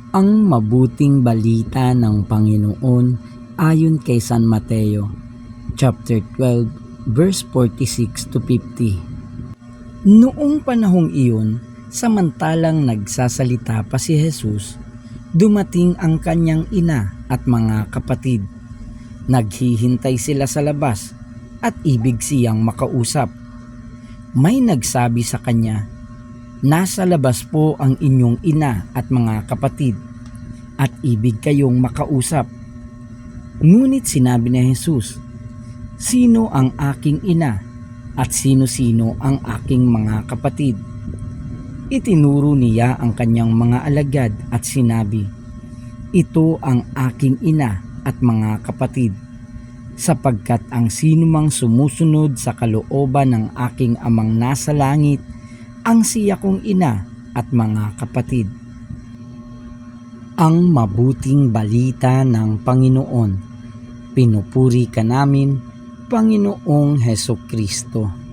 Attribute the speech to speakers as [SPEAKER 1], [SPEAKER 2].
[SPEAKER 1] Ang mabuting balita ng Panginoon ayon kay San Mateo, chapter 12, verse 46 to 50. Noong panahong iyon, samantalang nagsasalita pa si Jesus, dumating ang kanyang ina at mga kapatid. Naghihintay sila sa labas at ibig siyang makausap. May nagsabi sa kanya, "Nasa labas po ang inyong ina at mga kapatid, at ibig kayong makausap." Ngunit sinabi ni Jesus, "Sino ang aking ina at sino-sino ang aking mga kapatid?" Itinuro niya ang kanyang mga alagad at sinabi, "Ito ang aking ina at mga kapatid, sapagkat ang sinumang sumusunod sa kalooban ng aking amang nasa langit, ang siya kong ina at mga kapatid." Ang mabuting balita ng Panginoon. Pinupuri ka namin, Panginoong Hesukristo.